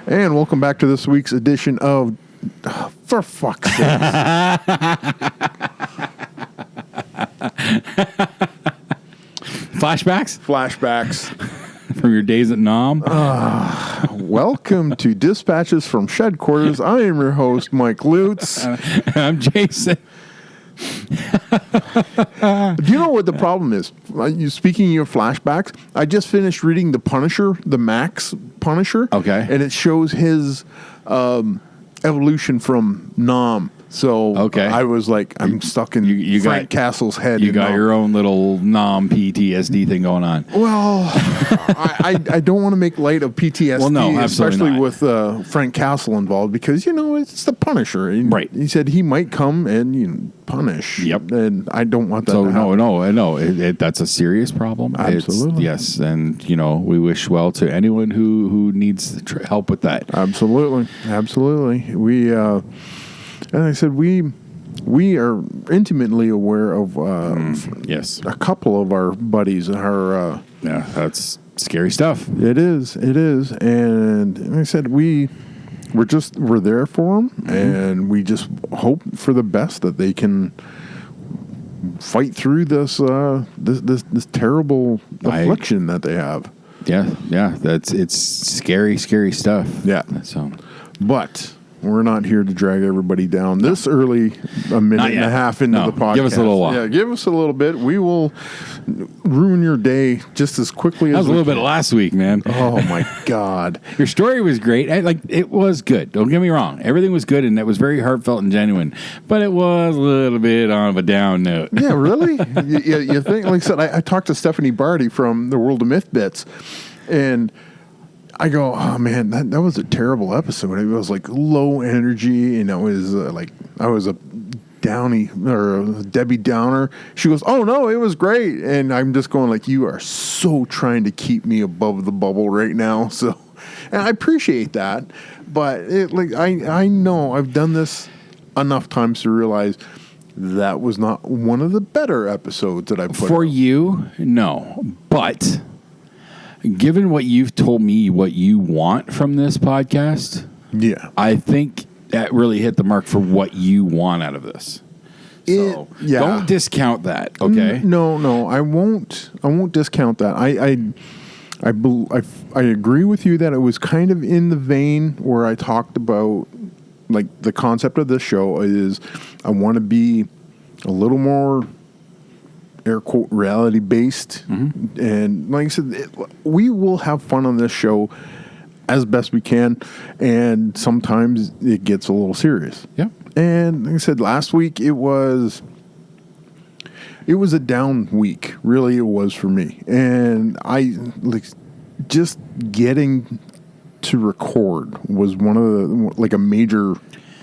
And welcome back to this week's edition of... for fuck's sake. Flashbacks From your days at Nam. Welcome to Dispatches from Shedquarters. I am your host, Mike Lutz. I'm Jason. Do you know what the problem is? Speaking of flashbacks, I just finished reading The Punisher, the Max Punisher. Okay. And it shows his evolution from Nam. So okay. I was like, I'm stuck in Frank Castle's head. You got your own little Nam PTSD thing going on. Well, I don't want to make light of PTSD, well, no, especially not. With Frank Castle involved, because, it's the Punisher. Right. He said he might come and punish. Yep. And I don't want that to happen. No. That's a serious problem. Absolutely. Yes. And, we wish well to anyone who needs help with that. Absolutely. We, as I said, we are intimately aware of yes, a couple of our buddies. Yeah, that's scary stuff. It is, and like I said, we're there for them, and we just hope for the best that they can fight through this terrible affliction that they have. Yeah, it's scary stuff. Yeah. So, but we're not here to drag everybody down this early, a minute and a half into the podcast. Give us a little while. Yeah, give us a little bit. We will ruin your day just as quickly as that was a little bit last week, man. Oh, my God. Your story was great. It was good. Don't get me wrong. Everything was good, and it was very heartfelt and genuine. But it was a little bit on a down note. Yeah, really? you think? Like I said, I talked to Stephanie Barty from the World of Myth Bits, and I go, oh man, that was a terrible episode. It was like low energy, and it was I was a Downy or a Debbie Downer. She goes, oh no, it was great, and I'm just going like, you are so trying to keep me above the bubble right now. So, and I appreciate that, but I know I've done this enough times to realize that was not one of the better episodes that I put for out. you. No, but. Given what you've told me, what you want from this podcast, yeah, I think that really hit the mark for what you want out of this. So don't discount that, okay? No, I won't. I won't discount that. I agree with you that it was kind of in the vein where I talked about, like, the concept of this show is I want to be a little more air quote reality based, and like I said, we will have fun on this show as best we can, and sometimes it gets a little serious. Yeah, and like I said, last week it was a down week. Really, it was for me, and I just getting to record was one of the a major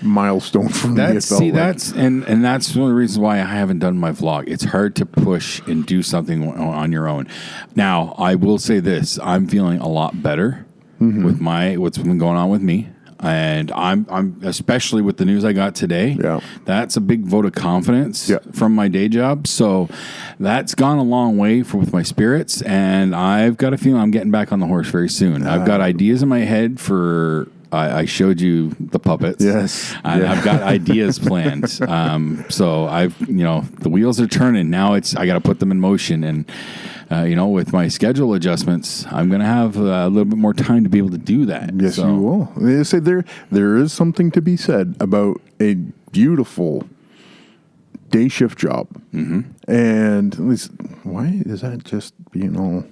milestone for me. That's one of the reasons why I haven't done my vlog. It's hard to push and do something on your own. Now, I will say this: I'm feeling a lot better with what's been going on with me, and I'm especially with the news I got today. Yeah, that's a big vote of confidence from my day job. So that's gone a long way with my spirits, and I've got a feeling I'm getting back on the horse very soon. I've got ideas in my head for. I showed you the puppets. Yes. I've got ideas planned. So the wheels are turning. Now I got to put them in motion. And, with my schedule adjustments, I'm going to have a little bit more time to be able to do that. Yes, you will. They say there is something to be said about a beautiful day shift job. Mm-hmm. And at least, why is that just being all...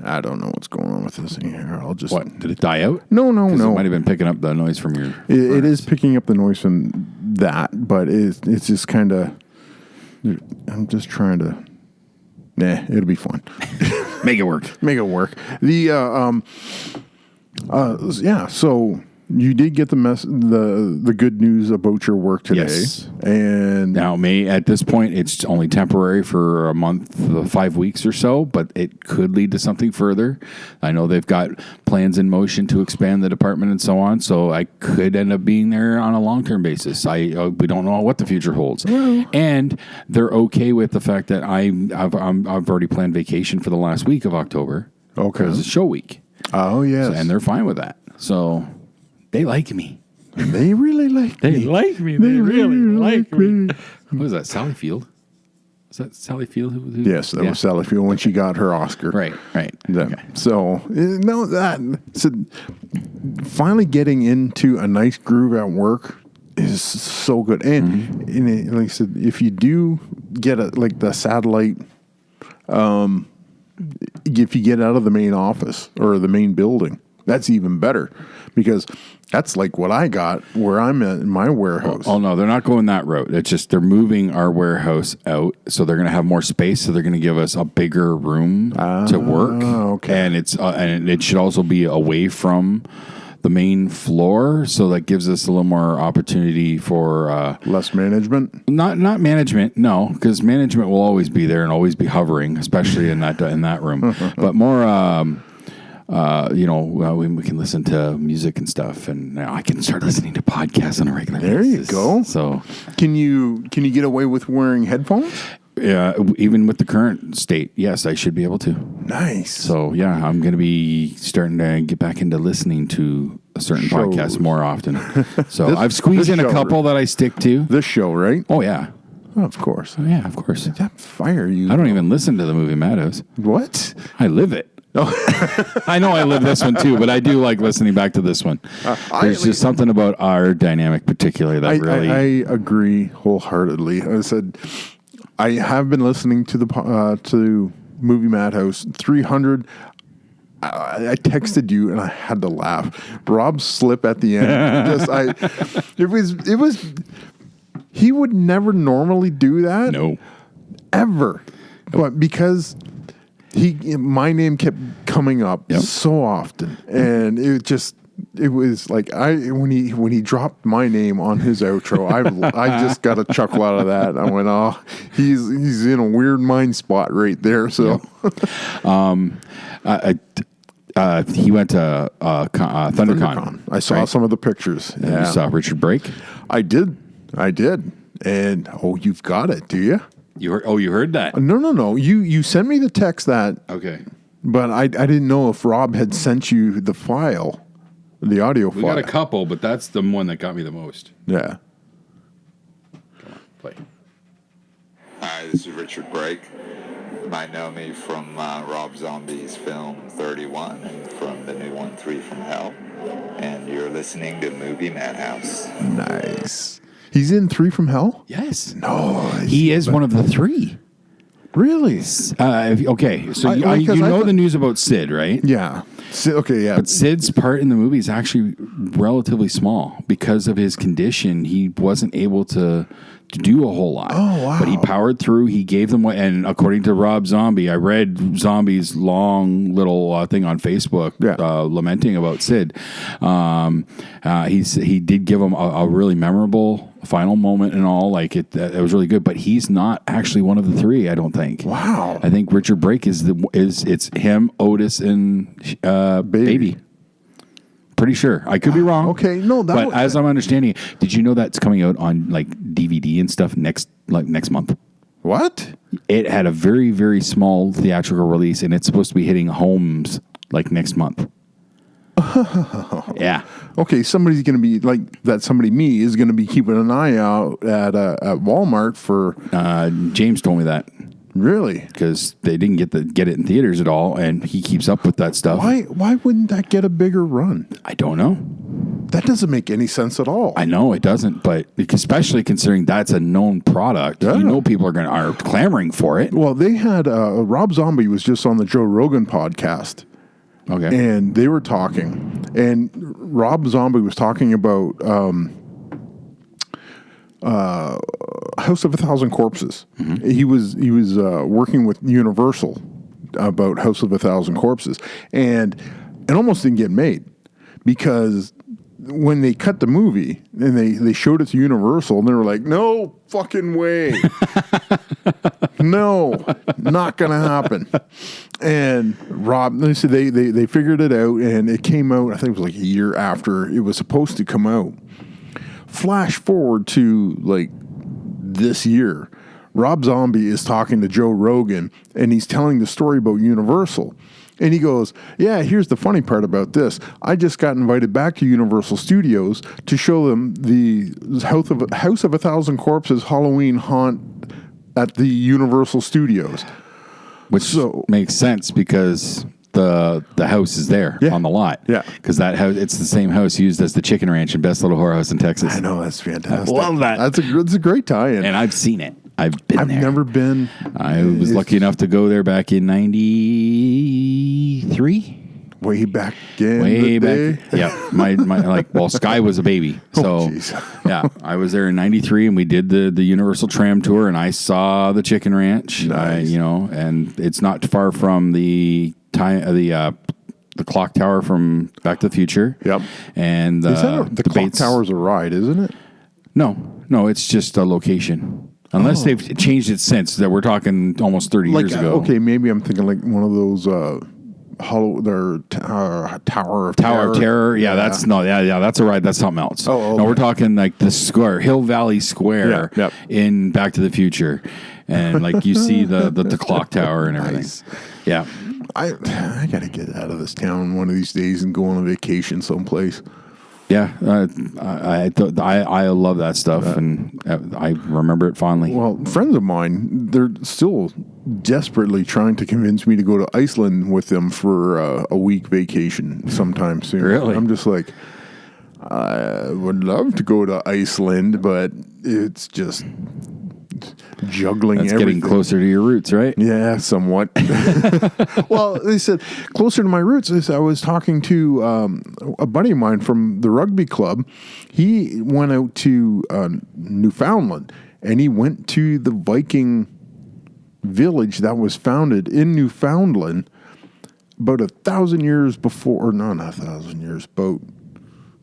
I don't know what's going on with this thing here. I'll just... What? Did it die out? No. It might have been picking up the noise from your... It is picking up the noise from that, but it's just kind of... I'm just trying to... it'll be fun. Make it work. So you did get the good news about your work today. Yes. And now, at this point, it's only temporary for a month, 5 weeks or so, but it could lead to something further. I know they've got plans in motion to expand the department and so on, so I could end up being there on a long-term basis. We don't know what the future holds. And they're okay with the fact that I've already planned vacation for the last week of October. Okay. Because it's show week. Oh, yes. And they're fine with that. So they like me. They really like They me. like me. They really like me. What was that? Sally Field? Was that Sally Field? Yes, that was Sally Field when she got her Oscar. Right. Yeah. Okay. So finally getting into a nice groove at work is so good. And, like I said, if you do get the satellite, if you get out of the main office or the main building, that's even better, because that's like what I got where I'm at in my warehouse. Oh, no, they're not going that route. It's just they're moving our warehouse out, so they're going to have more space. So they're going to give us a bigger room to work. Okay. And and it should also be away from the main floor, so that gives us a little more opportunity for Less management. not management, no, because management will always be there and always be hovering, especially in that room. But more. We can listen to music and stuff, and now I can start listening to podcasts on a regular basis. There you go. So, can you get away with wearing headphones? yeah, even with the current state, yes, I should be able to. Nice. So, yeah, I'm going to be starting to get back into listening to a certain Shows. podcast more often. So I've squeezed in a couple that I stick to. This show, right? Oh, yeah. Oh, of course. Oh, yeah, of course. That fire you. I don't even listen to the movie Madhouse. What? I live it. I know I live this one too, but I do like listening back to this one. There's just something about our dynamic particularly that really... I agree wholeheartedly. I said, I have been listening to to Movie Madhouse 300. I texted you and I had to laugh. Rob's slip at the end. It was. He would never normally do that. No. Ever. But because my name kept coming up so often, and it was like when he dropped my name on his outro, I just got a chuckle out of that. I went, oh, he's in a weird mind spot right there. So, he went to ThunderCon. I saw some of the pictures. You saw Richard Brake. I did, and you've got it, do you? You heard that? No. You sent me the text that. Okay. But I didn't know if Rob had sent you the file, the audio file. We got a couple, but that's the one that got me the most. Yeah. Come on, play. Hi, this is Richard Brake. You might know me from Rob Zombie's film 31 and from the new one, 3 from Hell. And you're listening to Movie Madhouse. Nice. He's in 3 from Hell? Yes. No. He is one of the 3. Really? Okay, so you know the news about Sid, right? Yeah. Okay, yeah. But Sid's part in the movie is actually relatively small because of his condition. He wasn't able to do a whole lot. Oh, wow. But he powered through. He gave them what, and according to Rob Zombie, I read Zombie's long little thing on Facebook lamenting about Sid. He did give him a really memorable final moment and all. Like it was really good. But he's not actually one of the 3. I don't think. Wow. I think Richard Brake it's him, Otis, and Baby. Pretty sure. I could be wrong. Okay, no, but as I'm understanding it, did you know that's coming out on like DVD and stuff next month? What? It had a very, very small theatrical release, and it's supposed to be hitting homes like next month. Yeah. Okay, somebody's going to be like that. Me is going to be keeping an eye out at Walmart for. James told me that. Really? Because they didn't get it in theaters at all, and he keeps up with that stuff. Why wouldn't that get a bigger run? I don't know. That doesn't make any sense at all. I know it doesn't, but especially considering that's a known product, Yeah. you know people are clamoring for it. Well, they had Rob Zombie was just on the Joe Rogan podcast. Okay. And they were talking, and Rob Zombie was talking about House of 1,000 Corpses. Mm-hmm. He was working with Universal about House of 1,000 Corpses, and it almost didn't get made because when they cut the movie and they showed it to Universal, and they were like, "No fucking way, no, not gonna happen." And Rob, they said they figured it out, and it came out. I think it was like a year after it was supposed to come out. Flash forward to like this year, Rob Zombie is talking to Joe Rogan, and he's telling the story about Universal. And he goes, yeah, here's the funny part about this. I just got invited back to Universal Studios to show them the House of a Thousand Corpses Halloween haunt at the Universal Studios. Which makes sense because the house is there on the lot. Yeah. Because that house, it's the same house used as the Chicken Ranch in Best Little Whorehouse in Texas. I know, that's fantastic. I love that. That's a great tie-in. And I've seen it. I've been there. I've never been. I was lucky enough to go there back in 93. Way back in Way the day. back. Yeah. Sky was a baby. So, yeah, I was there in 93 and we did the Universal Tram Tour and I saw the Chicken Ranch. Nice. And it's not far from the clock tower from Back to the Future. Yep. And the clock tower's a ride, isn't it? No, it's just a location. Unless they've changed it since, that we're talking almost 30 years ago. Okay, maybe I'm thinking like one of those Tower of Terror. Yeah, that's a ride. That's something else. Oh, okay. No, we're talking like the square, Hill Valley Square in Back to the Future. And like you see the clock tower and everything. Nice. Yeah. I got to get out of this town one of these days and go on a vacation someplace. Yeah, I love that stuff, and I remember it fondly. Well, friends of mine, they're still desperately trying to convince me to go to Iceland with them for a week vacation sometime soon. Really? I'm just like, I would love to go to Iceland, but it's just juggling That's everything. getting closer to your roots, right? Yeah, somewhat. Well, they said closer to my roots. I was talking to a buddy of mine from the rugby club. He went out to Newfoundland, and he went to the Viking village that was founded in Newfoundland about 1,000 years before, or no, not 1,000 years, about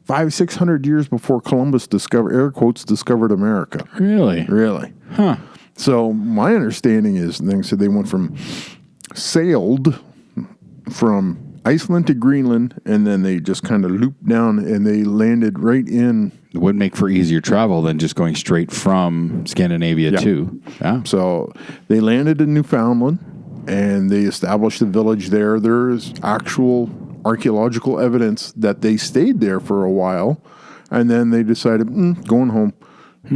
500-600 years before Columbus discovered America. Really? Huh. So my understanding is they went sailed from Iceland to Greenland, and then they just kind of looped down and they landed right in. It would make for easier travel than just going straight from Scandinavia too. Yeah. So they landed in Newfoundland and they established a village there. There's actual archaeological evidence that they stayed there for a while, and then they decided going home.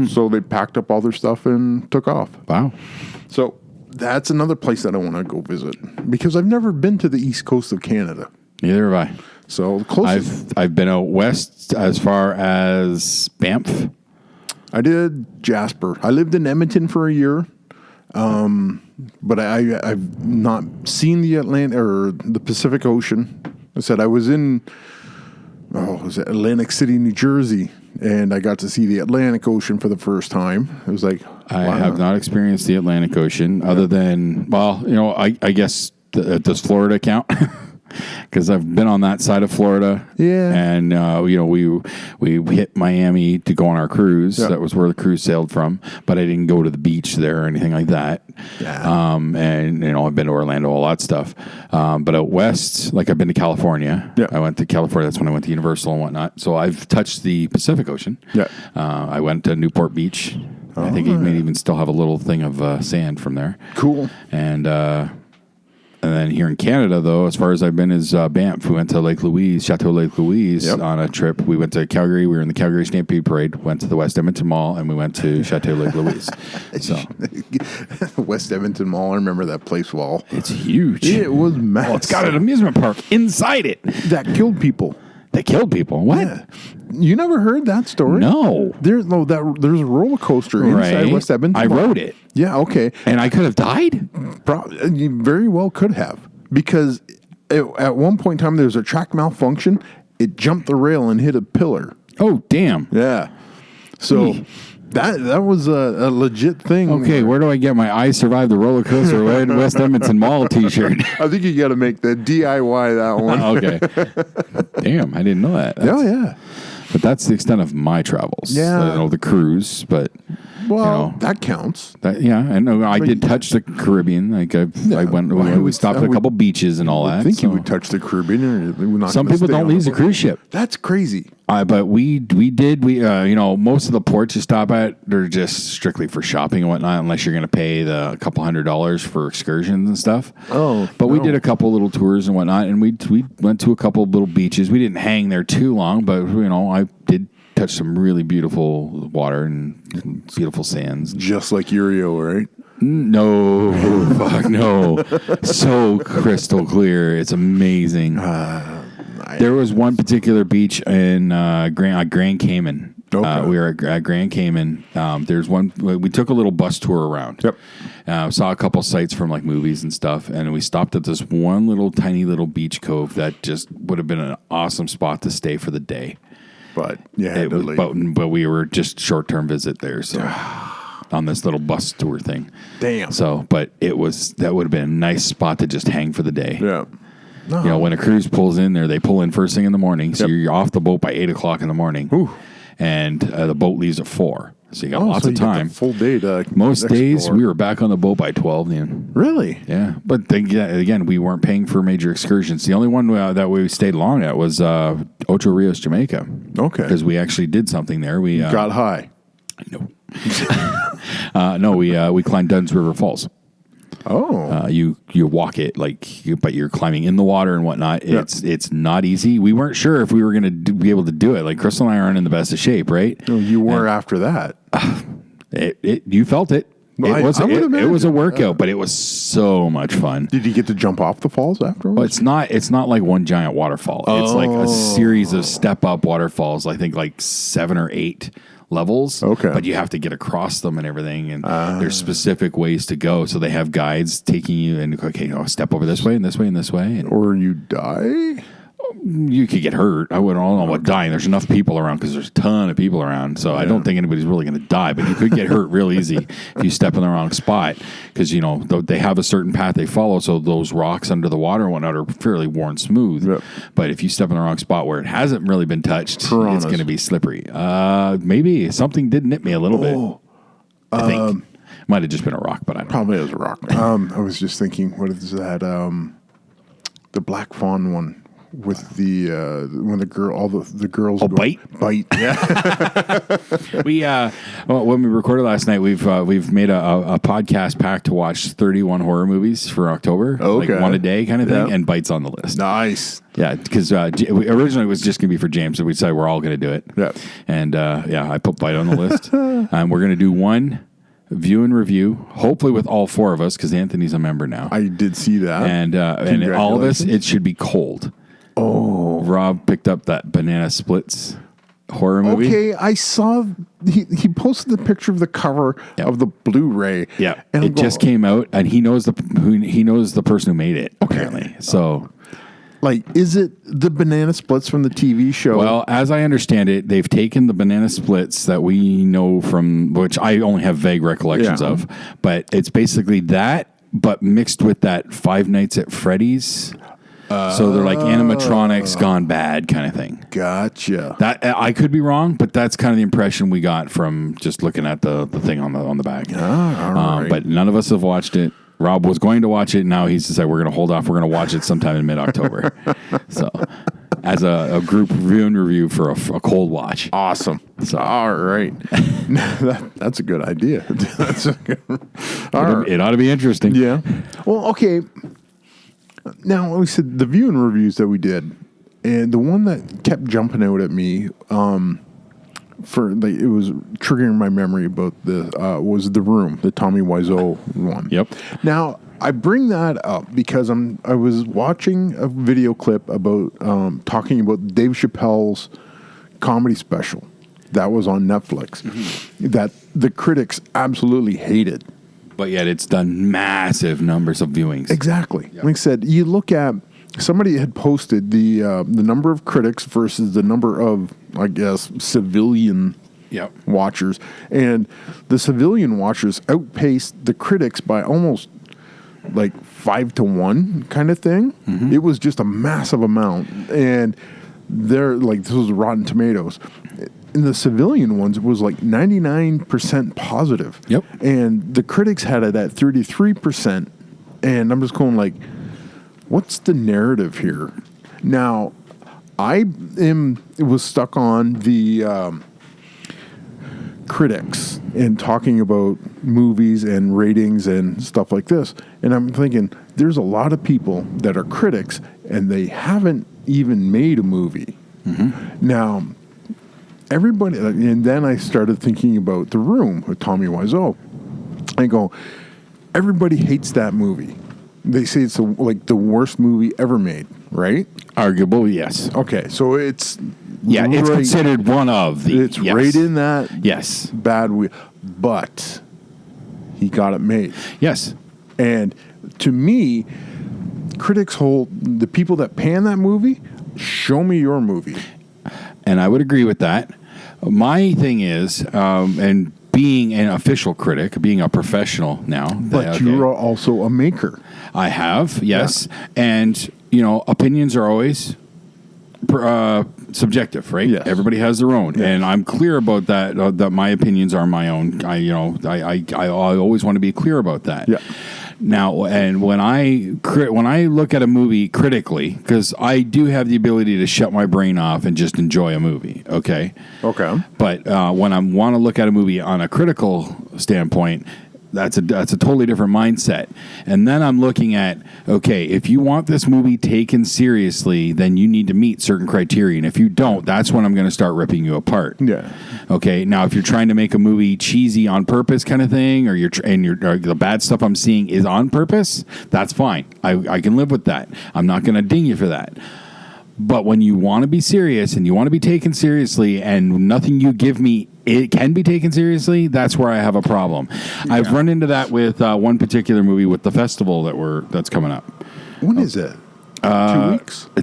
So they packed up all their stuff and took off. Wow. So that's another place that I want to go visit because I've never been to the east coast of Canada. Neither have I. So closest. I've been out west as far as Banff. I did Jasper. I lived in Edmonton for a year, but I've not seen the Atlantic or the Pacific Ocean. I said I was in Atlantic City, New Jersey, and I got to see the Atlantic Ocean for the first time. It was like, I have not experienced the Atlantic Ocean other than, I guess, does Florida count? Because I've been on that side of Florida. Yeah. And, we hit Miami to go on our cruise. Yeah. That was where the cruise sailed from. But I didn't go to the beach there or anything like that. Yeah. And, I've been to Orlando, all that stuff. But out west, like I've been to California. Yeah. I went to California. That's when I went to Universal and whatnot. So I've touched the Pacific Ocean. Yeah. I went to Newport Beach. I think you may even still have a little thing of sand from there. Cool. And then here in Canada, though, as far as I've been, is Banff. We went to Chateau Lake Louise on a trip. We went to Calgary. We were in the Calgary Stampede Parade, went to the West Edmonton Mall, and we went to Chateau Lake Louise. So West Edmonton Mall, I remember that place well. It's huge. It was massive. Well, it's got an amusement park inside it. That killed people. They killed people. What? Yeah. You never heard that story? No. There's a roller coaster inside West Edmonton. I rode it. Yeah, okay. And I could have died? You very well could have. Because at one point in time, there was a track malfunction. It jumped the rail and hit a pillar. Oh, damn. Yeah. So that was a legit thing. Okay, where do I get my I Survived the Roller Coaster in West Edmonton Mall t-shirt? I think you got to make the DIY that one. Okay. Damn, I didn't know that. Yeah. But that's the extent of my travels. Yeah. The cruise, but... Well, that counts. And I did touch the Caribbean. Like we stopped at a couple beaches and all that. I think you would touch the Caribbean. Some people don't leave the cruise ship. That's crazy. But we did most of the ports you stop at, they're just strictly for shopping and whatnot, unless you're going to pay the couple $100 for excursions and stuff. But we did a couple little tours and whatnot, and we went to a couple little beaches. We didn't hang there too long, but I did touch some really beautiful water and beautiful sands. Just like Urio, right? No, fuck no. So crystal clear. It's amazing. There was one particular beach in Grand Cayman. Okay. We were at Grand Cayman. There's one. We took a little bus tour around. Yep. Saw a couple sites from like movies and stuff, and we stopped at this one little tiny little beach cove that just would have been an awesome spot to stay for the day. But yeah, but we were just short-term visit there, so on this little bus tour thing. Damn. So, but that would have been a nice spot to just hang for the day. Yeah. No. When a cruise pulls in there, they pull in first thing in the morning, so you're off the boat by 8:00 in the morning. Ooh. And the boat leaves at 4, so you got lots of time. Full day to Most explore. days we were back on the boat by 12 noon. Really? Yeah, but again, we weren't paying for major excursions. The only one that we stayed long at was Ocho Rios, Jamaica. Okay. Because we actually did something there. We got high. No. We climbed Dunn's River Falls. Oh. You walk it but you're climbing in the water and whatnot. It's not easy. We weren't sure if we were going to be able to do it. Like Crystal and I aren't in the best of shape, right? No, you were after that. You felt it. Well, it was a workout, but it was so much fun. Did you get to jump off the falls afterwards? Well, it's not like one giant waterfall. It's like a series of step up waterfalls. I think like 7 or 8 levels. Okay. But you have to get across them and everything, and there's specific ways to go. So they have guides taking you and step over this way and this way and this way. And or you die? You could get hurt. I wouldn't know about dying. There's enough people around because there's a ton of people around. So I don't think anybody's really going to die, but you could get hurt real easy if you step in the wrong spot because, they have a certain path they follow. So those rocks under the water and whatnot are fairly worn smooth. Yep. But if you step in the wrong spot where it hasn't really been touched, it's going to be slippery. Maybe something did nip me a little bit. I think. Might have just been a rock, but I don't know. Probably was a rock. I was just thinking, what is that? The Black Fawn one. With the when the girls bite, yeah. When we recorded last night, we've made a podcast pack to watch 31 horror movies for October, like one a day kind of thing, and Bite's on the list. Nice, yeah, because originally it was just gonna be for James, so we decided we're all gonna do it, and I put Bite on the list, and we're gonna do one view and review, hopefully with all 4 of us because Anthony's a member now. I did see that, and all of us, it should be cold. Oh, Rob picked up that Banana Splits horror movie. Okay, I saw he posted the picture of the cover of the Blu-ray. Yeah, and it just came out, and he knows the person who made it apparently. So, is it the Banana Splits from the TV show? Well, as I understand it, they've taken the Banana Splits that we know from, which I only have vague recollections of, but it's basically that, but mixed with that Five Nights at Freddy's. So they're like animatronics gone bad kind of thing. Gotcha. That I could be wrong, but that's kind of the impression we got from just looking at the thing on the back. All right. But none of us have watched it. Rob was going to watch it. Now he's decided we're going to hold off. We're going to watch it sometime in mid-October. So as a group review for a cold watch. Awesome. So, all right. That's a good idea. It ought to be interesting. Yeah. Well, okay. Now, we said the viewing reviews that we did, and the one that kept jumping out at me, it was triggering my memory about was The Room, the Tommy Wiseau one. Yep. Now, I bring that up because I was watching a video clip about talking about Dave Chappelle's comedy special that was on Netflix that the critics absolutely hated. But yet it's done massive numbers of viewings. Exactly. Yep. Like I said, you look at, somebody had posted the number of critics versus the number of, I guess, civilian watchers. And the civilian watchers outpaced the critics by almost like 5-1 kind of thing. Mm-hmm. It was just a massive amount. And they're like, this was Rotten Tomatoes. In the civilian ones, it was like 99% positive. Yep. And the critics had it at 33%. And I'm just going like, what's the narrative here? Now, was stuck on the critics and talking about movies and ratings and stuff like this. And I'm thinking, there's a lot of people that are critics and they haven't even made a movie. Now, everybody, and then I started thinking about The Room with Tommy Wiseau. I go, everybody hates that movie. They say it's like the worst movie ever made, right? Arguable, yes. Okay, so it's It's considered one of the. It's right in that Yes. bad but he got it made. Yes. And to me, critics hold the people that pan that movie. Show me your movie. And I would agree with that. My thing is, and being an official critic, being a professional now. But you're also a maker. I have, yes. Yeah. And, opinions are always subjective, right? Yes. Everybody has their own. Yes. And I'm clear about that, that my opinions are my own. I always want to be clear about that. Yeah. Now, and when I look at a movie critically, because I do have the ability to shut my brain off and just enjoy a movie, okay? Okay. But when I want to look at a movie on a critical standpoint, that's a totally different mindset. And then I'm looking at, okay, if you want this movie taken seriously, then you need to meet certain criteria. And if you don't, that's when I'm going to start ripping you apart. Yeah. Okay. Now, if you're trying to make a movie cheesy on purpose kind of thing, or or the bad stuff I'm seeing is on purpose, that's fine. I can live with that. I'm not going to ding you for that. But when you want to be serious and you want to be taken seriously and nothing you give me, it can be taken seriously, that's where I have a problem. Yeah. I've run into that with one particular movie with the festival that's coming up. When is it? 2 weeks? I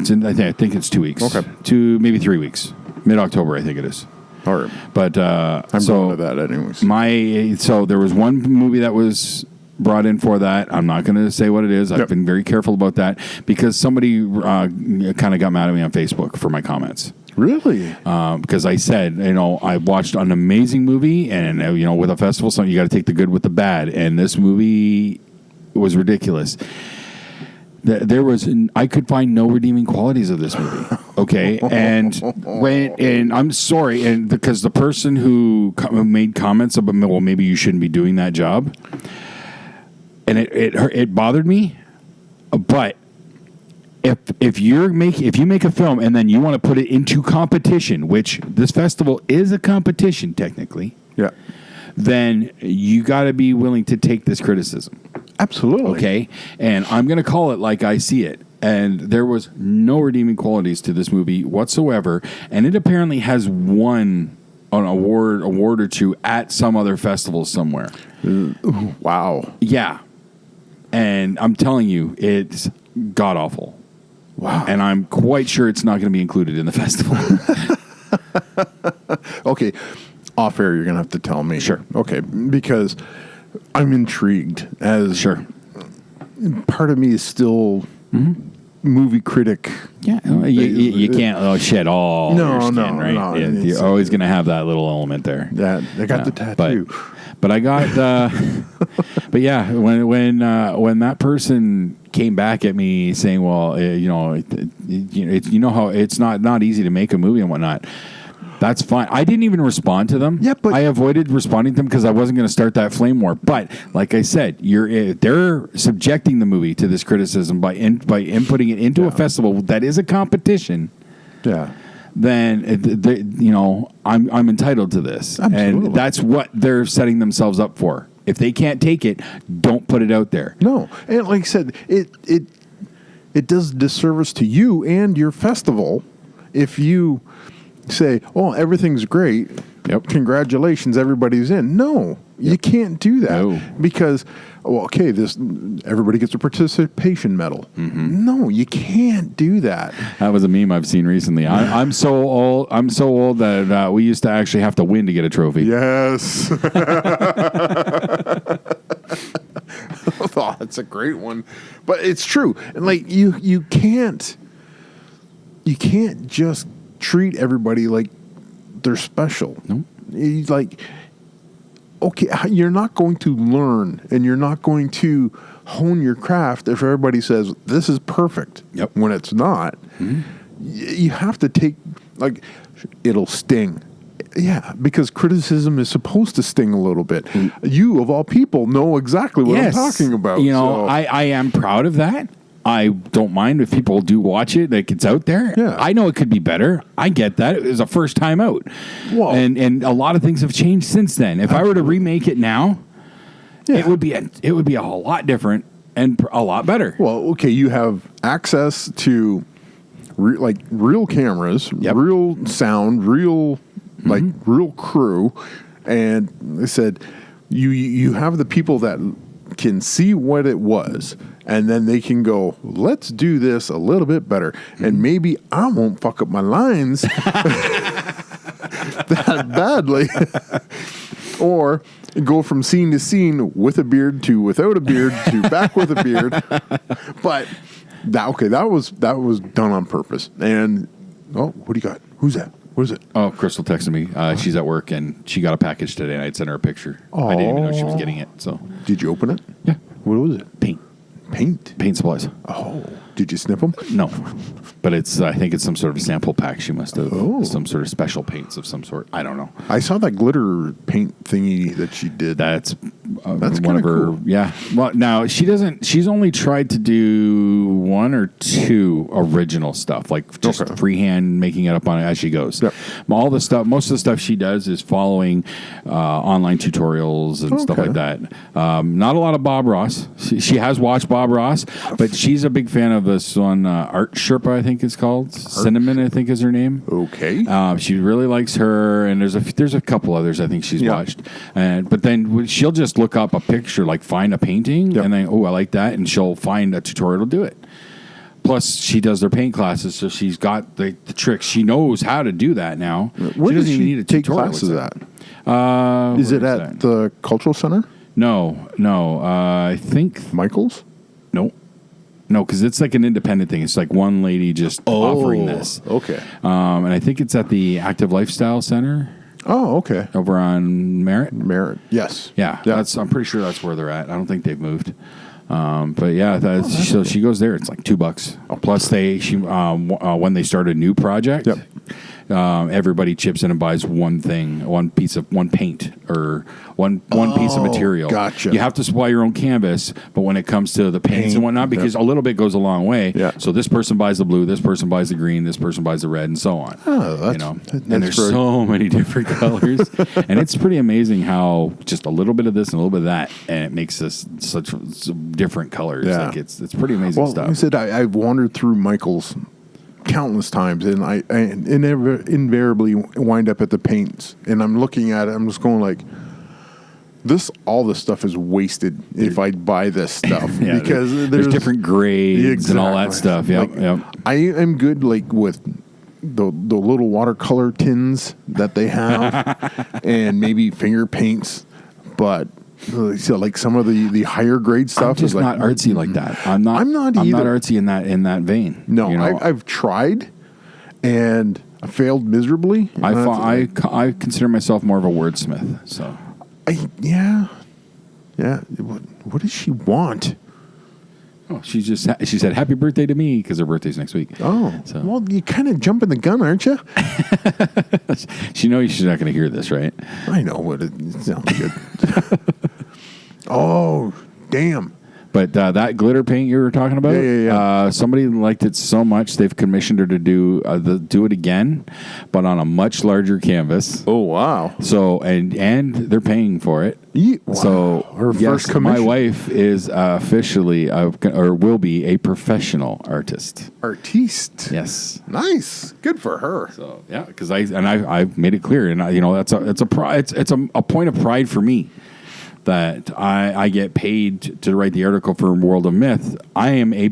think it's 2 weeks. Okay. Maybe 3 weeks. Mid-October, I think it is. All right. But I'm going to that anyways. So there was one movie that was brought in for that. I'm not going to say what it is. I've been very careful about that because somebody kind of got mad at me on Facebook for my comments. Really? Because I said, I watched an amazing movie, and with a festival, so you got to take the good with the bad. And this movie was ridiculous. I could find no redeeming qualities of this movie. Okay, and I'm sorry, and because the person who made comments about, well, maybe you shouldn't be doing that job, and it bothered me, but. If you make a film and then you want to put it into competition, which this festival is a competition technically, yeah, then you got to be willing to take this criticism. Absolutely. Okay, and I'm going to call it like I see it. And there was no redeeming qualities to this movie whatsoever, and it apparently has won an award or two at some other festival somewhere. Wow. Yeah, and I'm telling you, it's god awful. Wow. And I'm quite sure it's not going to be included in the festival. Okay. Off air, you're going to have to tell me. Sure. Okay. Because I'm intrigued as sure. Part of me is still movie critic. Yeah. You can't shed all your skin, right? No. Yeah, you're always going to have that little element there. Yeah. I got the tattoo. But I got, but yeah, when that person came back at me saying, well, how it's not easy to make a movie and whatnot. That's fine. I didn't even respond to them. Yeah, but I avoided responding to them because I wasn't going to start that flame war. But like I said, they're subjecting the movie to this criticism by inputting it into a festival that is a competition. Yeah. Then I'm entitled to this. Absolutely. And that's what they're setting themselves up for. If they can't take it, don't put it out there. No, and like I said, it does disservice to you and your festival if you say, "Oh, everything's great. Yep. Congratulations, everybody's in." No, you can't do that because, everybody gets a participation medal. Mm-hmm. No, you can't do that. That was a meme I've seen recently. I'm so old. I'm so old that we used to actually have to win to get a trophy. Yes. Oh, that's a great one, but it's true. And like you can't just treat everybody like they're special. No. Like, okay, you're not going to learn and you're not going to hone your craft if everybody says this is perfect. Yep. When it's not. Mm-hmm. you have to take, like, it'll sting. Yeah, because criticism is supposed to sting a little bit. You, of all people, know exactly what I'm talking about. You know, I am proud of that. I don't mind if people do watch it, like it's out there. Yeah. I know it could be better. I get that. It was a first time out. Whoa. And a lot of things have changed since then. If I were to remake it now, it would be a whole lot different and a lot better. Well, okay, you have access to real cameras, real sound, real real crew, and they said you have the people that can see what it was, and then they can go, let's do this a little bit better, and maybe I won't fuck up my lines that badly, or go from scene to scene with a beard to without a beard to back with a beard. But that was done on purpose. And what do you got? Who's that? What is it? Oh, Crystal texted me. She's at work and she got a package today, and I'd sent her a picture. I didn't even know she was getting it. So did you open it? Yeah. What was it? Paint supplies. Oh, did you sniff them? No, but I think it's some sort of sample pack. She must have some sort of special paints of some sort. I don't know. I saw that glitter paint thingy that she did. That's one of her. Cool. Yeah. Well, now she doesn't. She's only tried to do 1 or 2 original stuff, like just freehand making it up on it as she goes. Yep. Most of the stuff she does is following online tutorials and stuff like that. Not a lot of Bob Ross. She has watched Bob Ross, but she's a big fan of this one, Art Sherpa, I think it's called. Cinnamon, I think is her name. Okay. She really likes her, and there's a couple others I think she's watched. But then she'll just look up a picture, like find a painting, and then, I like that, and she'll find a tutorial to do it. Plus, she does their paint classes, so she's got the tricks. She knows how to do that now. Where she doesn't does even need a take tutorial classes at? Is it at the Cultural Center? No. I think Michael's? No, because it's like an independent thing. It's like one lady just offering this. Okay. And I think it's at the Active Lifestyle Center. Oh, okay. Over on Merritt. Yes. Yeah. I'm pretty sure that's where they're at. I don't think they've moved. But yeah, so she goes there. It's like $2. Plus, when they start a new project, everybody chips in and buys one paint or one piece of material. Gotcha. You have to supply your own canvas, but when it comes to the paints and whatnot, because a little bit goes a long way. Yeah. So this person buys the blue, this person buys the green, this person buys the red, and so on. Oh, and there's so many different colors, and it's pretty amazing how just a little bit of this and a little bit of that, and it makes this such different colors. Yeah. Like it's pretty amazing stuff. Like I said, I've wandered through Michael's countless times, and I invariably wind up at the paints, and I'm looking at it, I'm just going like, all this stuff is wasted if I buy this stuff. Because there's different grades and all that stuff. I am good like with the little watercolor tins that they have and maybe finger paints, but so like some of the higher grade stuff I'm just is not artsy like that. I'm not either. I'm not artsy in that vein. No, I've tried and I failed miserably. I consider myself more of a wordsmith. So yeah. What does she want? Oh, she said happy birthday to me because her birthday's next week. Oh, so. Well, you kind of jumping the gun, aren't you? She knows she's not going to hear this, right? I know what it sounds good. Oh, damn. But that glitter paint you were talking about, somebody liked it so much they've commissioned her to do it again, but on a much larger canvas. Oh wow! So and they're paying for it. Wow. So her first commission. My wife is officially or will be a professional artist. Artiste. Yes. Nice. Good for her. So yeah, because I've made it clear, and it's a point of pride for me that I get paid to write the article for World of Myth. I am a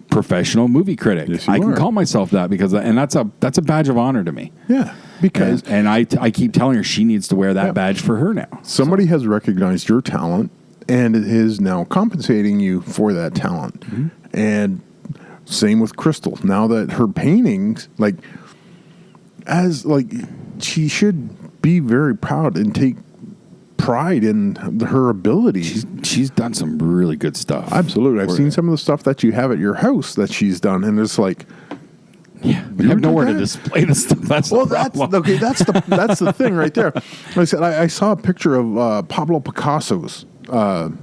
professional movie critic. Yes, you I can are. call myself that because that's a badge of honor to me. Yeah, because and I keep telling her she needs to wear that badge for her now. Somebody has recognized your talent and is now compensating you for that talent. Mm-hmm. And same with Crystal. Now that her paintings, she should be very proud and take pride in her ability. She's done some really good stuff. Absolutely. I've seen some of the stuff that you have at your house that she's done, and it's like, We have nowhere to display this stuff. That's Well, the problem. that's the thing right there. Like I said, I saw a picture of Pablo Picasso's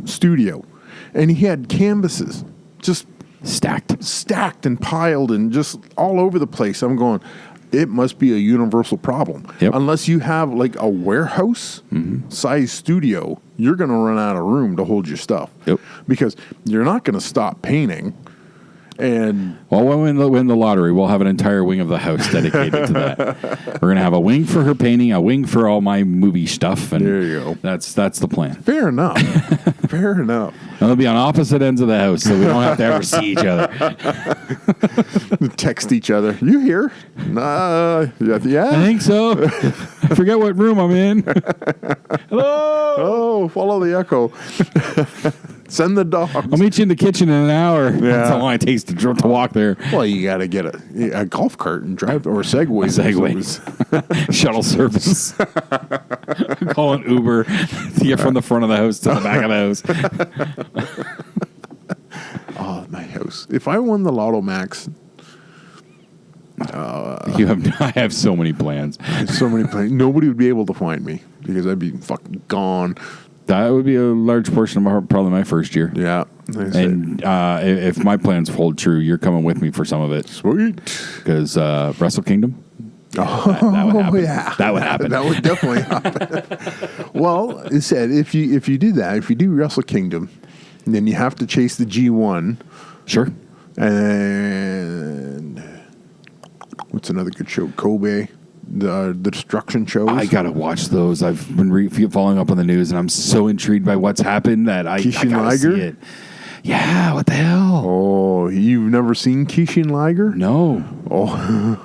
studio, and he had canvases just stacked and piled and just all over the place. I'm going, it must be a universal problem. Yep. Unless you have like a warehouse size studio, you're going to run out of room to hold your stuff. Yep. Because you're not going to stop painting. And well, when we win the lottery, we'll have an entire wing of the house dedicated to that. We're going to have a wing for her painting, a wing for all my movie stuff. And there you go. That's the plan. Fair enough. Fair enough. And they'll be on opposite ends of the house, so we don't have to ever see each other. Text each other. You here? Yeah. I think so. I forget what room I'm in. Hello. Oh, follow the echo. Send the dogs. I'll meet you in the kitchen in an hour. Yeah. That's how long it takes to walk there. Well, you got to get a golf cart and drive, or a Segway. Shuttle service. Call an Uber to get from the front of the house to the back of the house. Oh, my house. If I won the Lotto Max, I have so many plans. I have so many plans. Nobody would be able to find me because I'd be fucking gone. That would be a large portion of probably my first year. Yeah. And if my plans hold true, you're coming with me for some of it. Sweet. Because Wrestle Kingdom. Oh, that would happen. Yeah. That would happen. That would definitely happen. Well, it said if you do that, if you do Wrestle Kingdom, then you have to chase the G1. Sure. And what's another good show? Kobe. The destruction shows. I gotta watch those. I've been following up on the news, and I'm so intrigued by what's happened that I gotta see it. Yeah, what the hell? Oh, you've never seen Kishin Liger? No. Oh,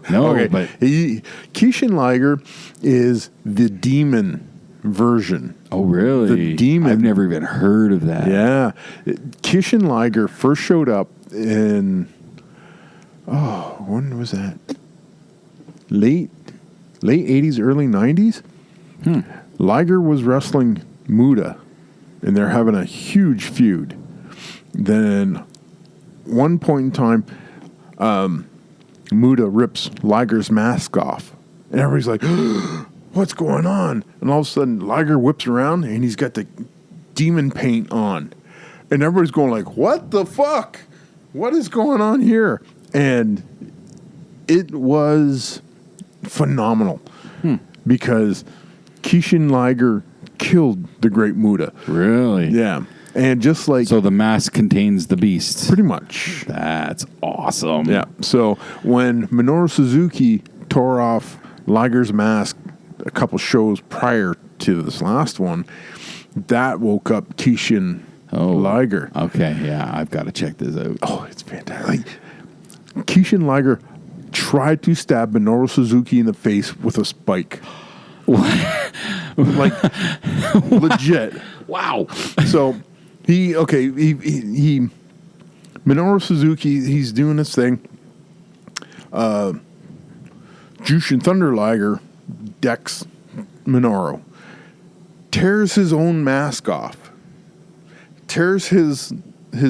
no. Okay. But Kishin Liger is the demon version. Oh, really? The demon. I've never even heard of that. Yeah, Kishin Liger first showed up in. Oh, when was that? Late 80s, early 90s. Liger was wrestling Muda, and they're having a huge feud. Then, one point in time, Muda rips Liger's mask off, and everybody's like, "What's going on?" And all of a sudden, Liger whips around, and he's got the demon paint on, and everybody's going like, "What the fuck? What is going on here?" And it was phenomenal because Kishin Liger killed the Great Muda. Really? Yeah. And just like... So the mask contains the beast. Pretty much. That's awesome. Yeah. So when Minoru Suzuki tore off Liger's mask a couple shows prior to this last one, that woke up Kishin Liger. Okay, yeah. I've got to check this out. Oh, it's fantastic. Kishin Liger tried to stab Minoru Suzuki in the face with a spike. Like, legit. Wow. So, Minoru Suzuki, he's doing this thing. Jushin Thunder Liger decks Minoru. Tears his own mask off. Tears his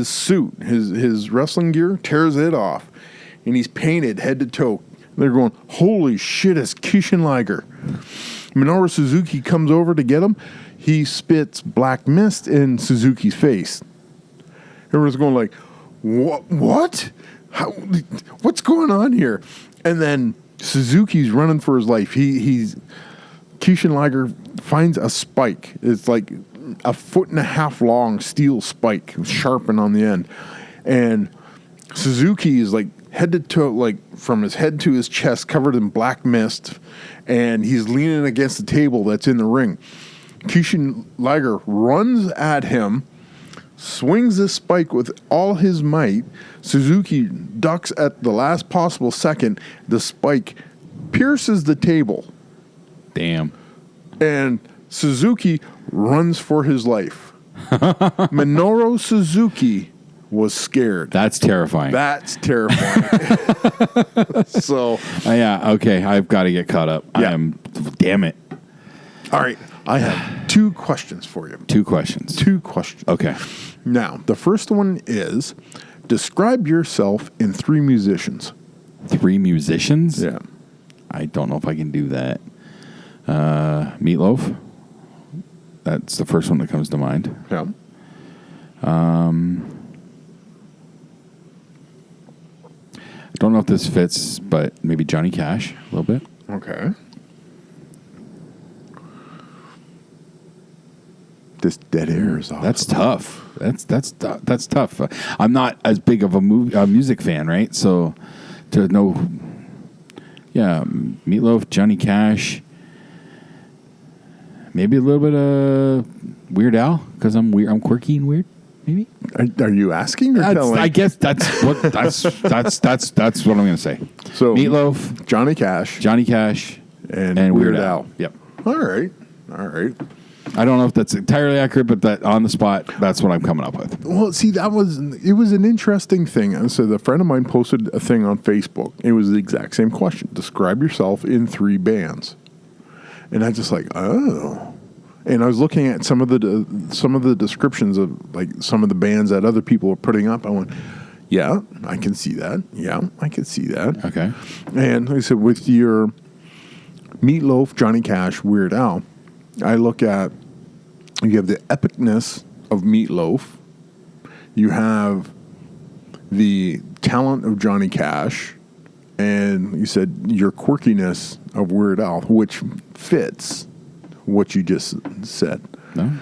suit, his wrestling gear, tears it off. And he's painted head to toe. They're going, holy shit, it's Kishin Liger. Minoru Suzuki comes over to get him. He spits black mist in Suzuki's face. Everyone's going like, what? How, what's going on here? And then Suzuki's running for his life. Kishin Liger finds a spike. It's like a 1.5 foot long steel spike, sharpened on the end. And Suzuki is like head to toe, like from his head to his chest, covered in black mist, and he's leaning against the table that's in the ring. Kishin Liger runs at him, swings this spike with all his might. Suzuki ducks at the last possible second. The spike pierces the table. Damn. And Suzuki runs for his life. Minoru Suzuki was scared. That's terrifying. That's terrifying. So, yeah, okay. I've got to get caught up. Yeah. Damn it. all right. I have 2 questions for you. 2 questions. 2 questions. Okay. Now, the first one is, describe yourself in 3 musicians. 3 musicians? Yeah. I don't know if I can do that. Meatloaf. That's the first one that comes to mind. Yeah. I don't know if this fits, but maybe Johnny Cash a little bit. Okay. This dead air is awesome. That's tough. That's tough. I'm not as big of a music fan, right? So to know, yeah, Meatloaf, Johnny Cash, maybe a little bit of Weird Al because I'm weird. I'm quirky and weird. Maybe. Are you asking or telling? I guess that's what that's what I'm going to say. So Meatloaf, Johnny Cash, and Weird Al. Yep. All right. I don't know if that's entirely accurate, but that on the spot, that's what I'm coming up with. Well, see, it was an interesting thing. So a friend of mine posted a thing on Facebook. It was the exact same question. Describe yourself in 3 bands. And I just like, oh. And I was looking at some of the descriptions of like some of the bands that other people were putting up. I went, yeah, I can see that. Yeah, I can see that. Okay. And like I said, with your Meatloaf, Johnny Cash, Weird Al, I look at, you have the epicness of Meatloaf. You have the talent of Johnny Cash. And you said your quirkiness of Weird Al, which fits what you just said. No.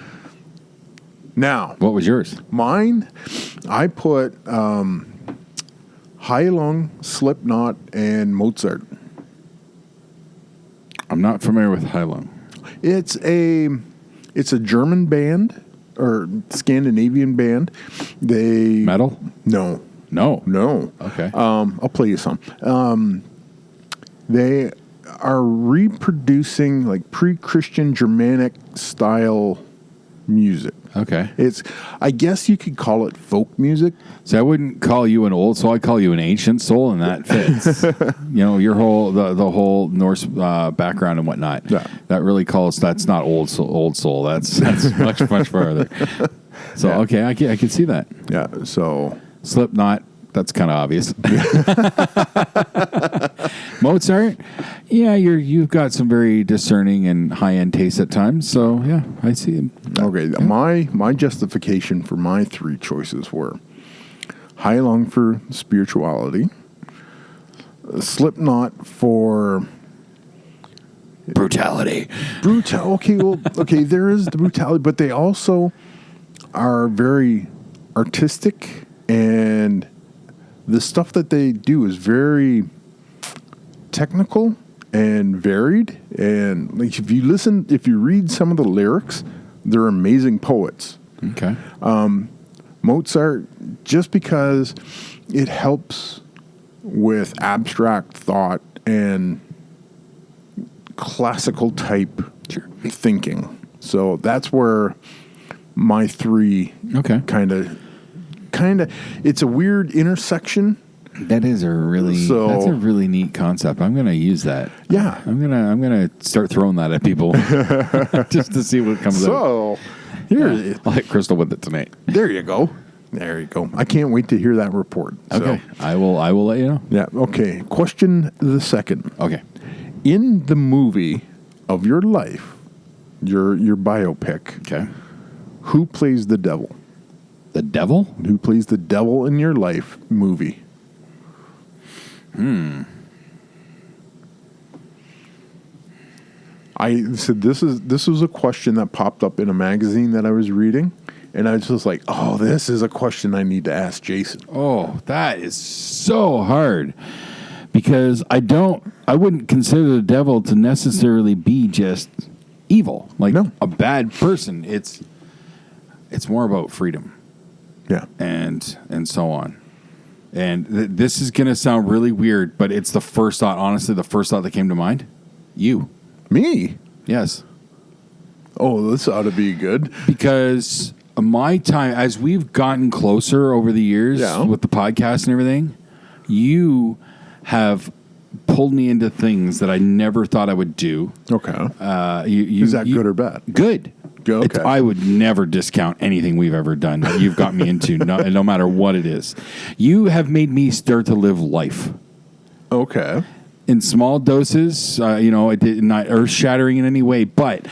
Now, What was yours? mine, I put Heilung, Slipknot, and Mozart. I'm not familiar with Heilung. It's a German band or Scandinavian band. They Metal? No. Okay. I'll play you some. They are reproducing like pre-Christian Germanic style music. Okay. I guess you could call it folk music. So I wouldn't call you an old soul. I'd call you an ancient soul, and that fits. Your whole the whole Norse background and whatnot. Yeah. That really that's not old soul. That's much farther. So Yeah. okay, I can see that. Yeah. So Slipknot. That's kind of obvious. Mozart, yeah, you've got some very discerning and high end taste at times. So yeah, I see him. okay, my justification for my 3 choices were Heilung for spirituality, Slipknot for Brutality. Okay, there is the brutality, but they also are very artistic, and the stuff that they do is very technical and varied. And like if you read some of the lyrics, they're amazing poets. Okay. Mozart, just because it helps with abstract thought and classical type thinking. So that's where my 3 Okay. kind of it's a weird intersection. That is that's a really neat concept. I'm going to use that. Yeah. I'm going to start throwing that at people just to see what comes out. So here, I'll hit Crystal with it tonight. there you go. I can't wait to hear that report. Okay. So, I will let you know. yeah. Okay. Question the second. Okay. In the movie of your life, your biopic, Okay. who plays the devil? The devil? Who plays the devil in your life movie? I said this was a question that popped up in a magazine that I was reading, and I was just like, oh, this is a question I need to ask Jason. Oh, that is so hard. Because I wouldn't consider the devil to necessarily be just evil. Like No. a bad person. It's more about freedom. Yeah. And so on. And this is going to sound really weird, but it's the first thought that came to mind. You. Me? Yes. Oh, this ought to be good. Because my time, as we've gotten closer over the years Yeah. with the podcast and everything, you have pulled me into things that I never thought I would do. Okay. You, Is that good or bad? Good. Good, It's- okay. I would never discount anything we've ever done that you've got me into, no matter what it is. You have made me start to live life. Okay. In small doses, it did not earth shattering in any way, but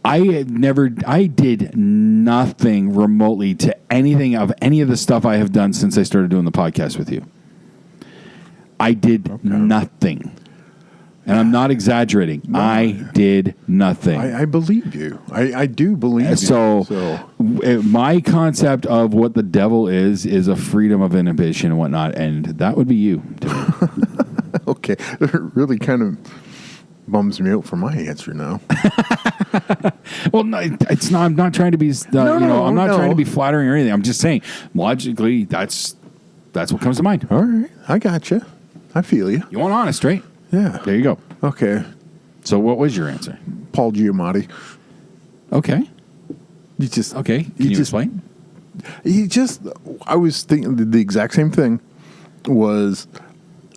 I did nothing remotely to anything of any of the stuff I have done since I started doing the podcast with you. I did nothing. And I'm not exaggerating. No. I did nothing. I believe you. I do believe you. So my concept of what the devil is a freedom of inhibition and whatnot, and that would be you. Okay. It really kind of bums me out for my answer now. Well, no, it's not. I'm not trying to be. I'm not trying to be flattering or anything. I'm just saying, logically, that's what comes to mind. All right, I got you. I feel you. You want honest, right? Yeah. There you go. Okay. So, what was your answer? Paul Giamatti. Okay. Okay. Can you explain? I was thinking the exact same thing.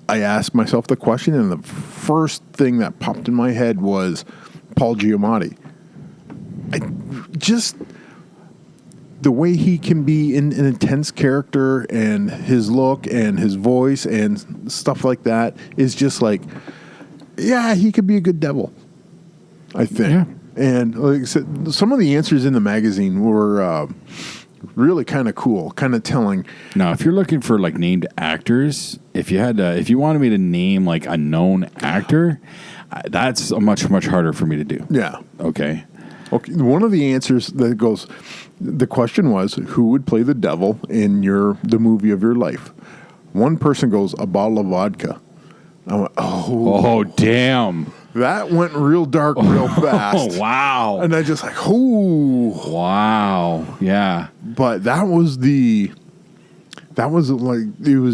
I asked myself the question, and the first thing that popped in my head was Paul Giamatti. The way he can be an intense character, and his look and his voice and stuff like that is just like, yeah, he could be a good devil, I think. Yeah. And like I said, some of the answers in the magazine were really kind of cool, kind of telling. Now, if you're looking for like named actors, if you wanted me to name like a known actor, that's much harder for me to do. Yeah. Okay. One of the answers that goes, the question was, who would play the devil in the movie of your life? One person goes, a bottle of vodka. I went, oh, damn. That went real dark real fast. Oh, wow. And I just like, oh. Wow. Yeah. But it was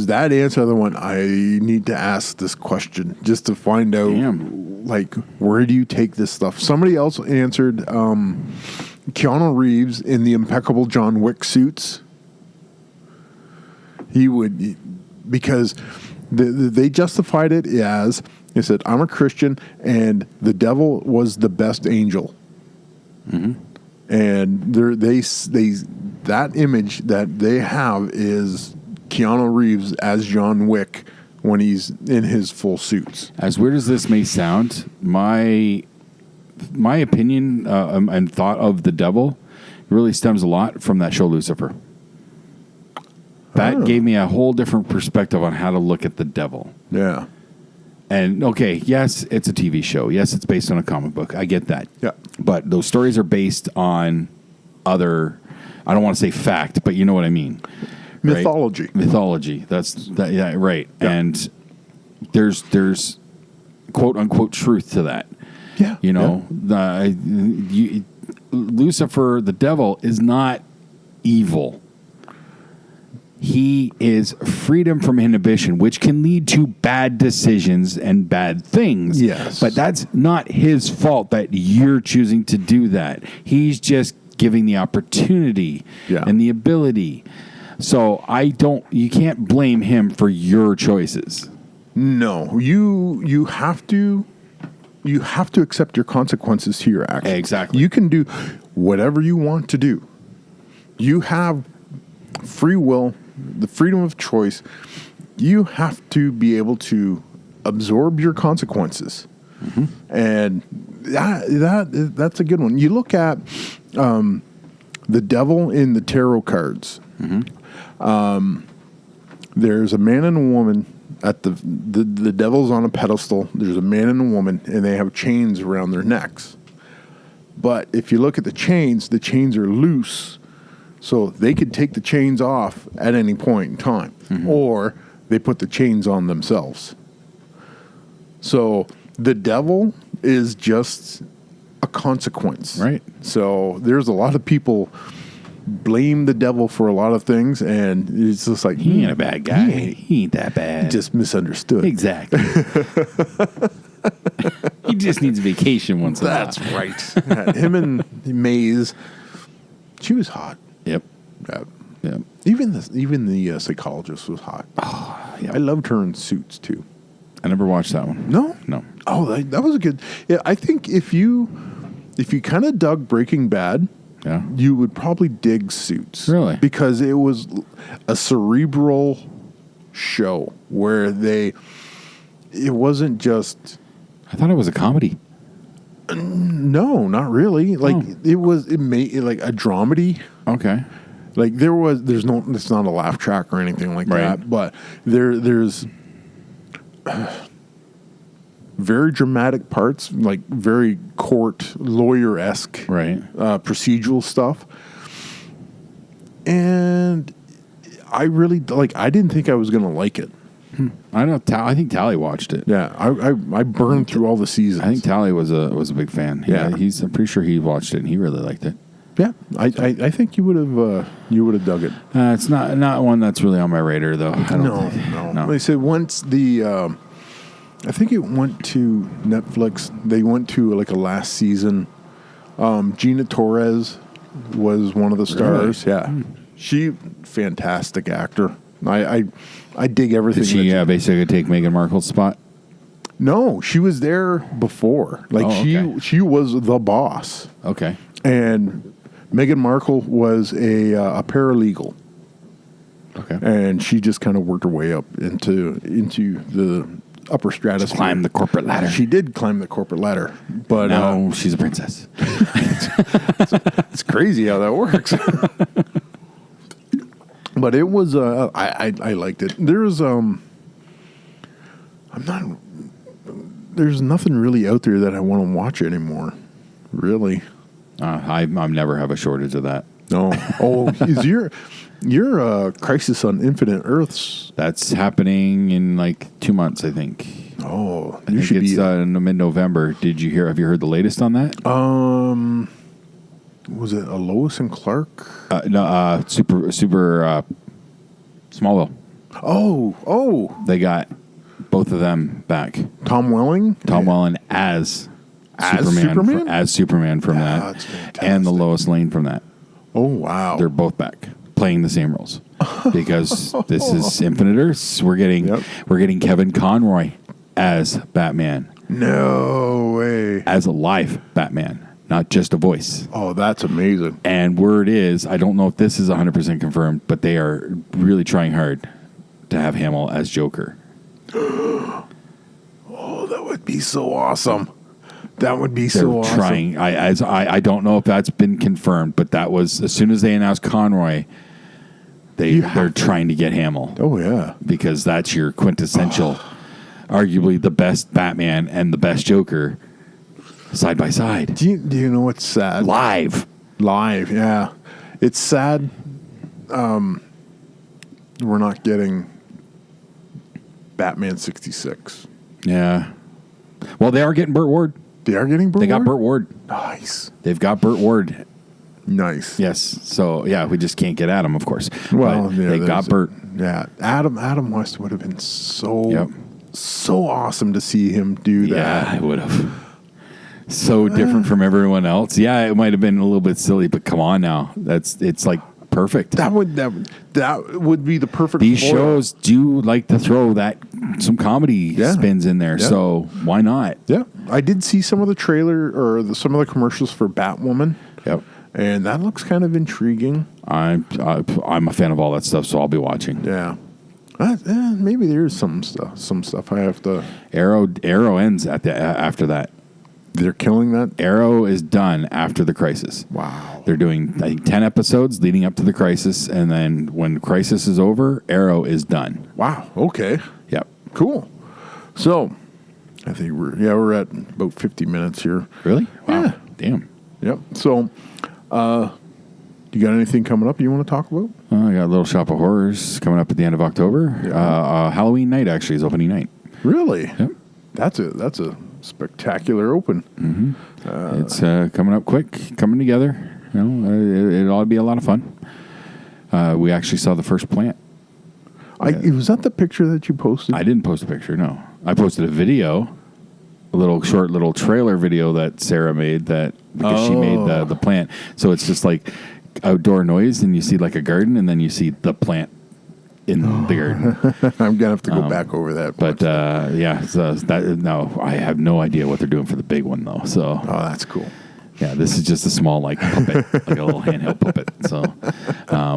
that answer that went, I need to ask this question just to find out, like, where do you take this stuff? Somebody else answered Keanu Reeves in the impeccable John Wick suits. He would, because they justified it as, they said, I'm a Christian, and the devil was the best angel. Mm-hmm. And that image that they have is Keanu Reeves as John Wick when he's in his full suits. As weird as this may sound, my opinion and thought of the devil really stems a lot from that show Lucifer. That gave me a whole different perspective on how to look at the devil. Yeah. And, okay, yes, it's a TV show. Yes, it's based on a comic book. I get that. Yeah. But those stories are based on other, I don't want to say fact, but you know what I mean. Mythology. Right? Mythology. Yeah, right. Yeah. And there's quote-unquote truth to that. Yeah. You know, Lucifer, the devil, is not evil. He is freedom from inhibition, which can lead to bad decisions and bad things. Yes. But that's not his fault that you're choosing to do that. He's just giving the opportunity and the ability. So you can't blame him for your choices. No, you have to accept your consequences to your actions. Exactly. You can do whatever you want to do. You have free will, the freedom of choice. You have to be able to absorb your consequences. Mm-hmm. And that's a good one. You look at the devil in the tarot cards. Mm-hmm. There's a man and a woman at the devil's on a pedestal. There's a man and a woman, and they have chains around their necks. But if you look at the chains are loose. So they could take the chains off at any point in time, or they put the chains on themselves. So the devil is just a consequence. Right. So there's a lot of people blame the devil for a lot of things, and it's just like, he ain't a bad guy. He ain't that bad. He just misunderstood. Exactly. He just needs a vacation once in a while. That's right. Yeah, him and Maze, she was hot. Yep. Yeah. Even the psychologist was hot. Oh, yeah. I loved her in Suits too. I never watched that one. No. Oh, that was a good. Yeah, I think if you kind of dug Breaking Bad, you would probably dig Suits. Really? Because it was a cerebral show where they it wasn't just. I thought it was a comedy. No, not really. Like it made it like a dramedy. Okay. Like there's no, it's not a laugh track or anything like that, but there's very dramatic parts, like very court lawyer-esque, procedural stuff. And I really I didn't think I was going to like it. I don't know. I think Tally watched it. Yeah, I burned through all the seasons. I think Tally was a big fan. Yeah. I'm pretty sure he watched it and he really liked it. Yeah, I think you would have dug it. It's not one that's really on my radar though. No. They said once I think it went to Netflix. They went to like a last season. Gina Torres was one of the stars. Really? Yeah, she fantastic actor. I dig everything. Did she basically take Meghan Markle's spot? No, she was there before. She was the boss. Okay. And Meghan Markle was a paralegal. Okay. And she just kind of worked her way up into the upper stratosphere. Just climbed the corporate ladder. She did climb the corporate ladder, but no, she's a princess. It's crazy how that works. But it was I liked it. There's nothing really out there that I want to watch anymore. Really. I never have a shortage of that. No. Oh, is your Crisis on Infinite Earths? That's happening in like 2 months, I think. Oh, I think it's in mid-November. Have you heard the latest on that? Was it a Lois and Clark? No, super Smallville. Oh. They got both of them back. Tom Welling as Superman from that, that's fantastic. and the Lois Lane from that. Oh wow, They're both back playing the same roles because this is Infinite Earths. We're getting Kevin Conroy as Batman. No way, as a live Batman. Not just a voice. Oh, that's amazing. And word is, I don't know if this is 100% confirmed, but they are really trying hard to have Hamill as Joker. Oh, that would be so awesome. That would be so awesome. They're trying. I don't know if that's been confirmed, but that was, as soon as they announced Conroy, they're trying to get Hamill. Oh, yeah. Because that's your quintessential, arguably the best Batman and the best Joker. Side by side. Do you know what's sad? Live, yeah. It's sad. We're not getting Batman 66. Yeah. Well, they are getting Burt Ward. They are getting Burt Ward? They got Burt Ward. Nice. They've got Burt Ward. Nice. Yes. So, yeah, we just can't get Adam, of course. Well, but they got Burt. Yeah. Adam West would have been so awesome to see him do that. Yeah, I would have. So different from everyone else. Yeah, it might have been a little bit silly, but come on now. It's like perfect. That would be the perfect. These shows do like to throw some comedy spins in there, so why not? Yeah, I did see some of the trailer or some of the commercials for Batwoman. Yep, and that looks kind of intriguing. I'm a fan of all that stuff, so I'll be watching. Yeah. Maybe there is some stuff I have to. Arrow ends after that. They're killing that? Arrow is done after the Crisis. Wow. They're doing, I think, 10 episodes leading up to the Crisis, and then when Crisis is over, Arrow is done. Wow. Okay. Yep. Cool. So, I think we're at about 50 minutes here. Really? Wow. Yeah. Damn. Yep. So, you got anything coming up you want to talk about? I got a Little Shop of Horrors coming up at the end of October. Yeah. Halloween night, actually, is opening night. Really? Yep. That's a spectacular open. Mm-hmm. It's coming up quick, coming together. It ought to be a lot of fun. We actually saw the first plant. Was that the picture that you posted? I didn't post a picture, no. I posted a video, a short little trailer video that Sarah made because she made the plant. So it's just like outdoor noise, and you see like a garden, and then you see the plant in the garden. I'm gonna have to go back over that. But I have no idea what they're doing for the big one though. So that's cool. Yeah, this is just a small puppet, like a little handheld puppet. So,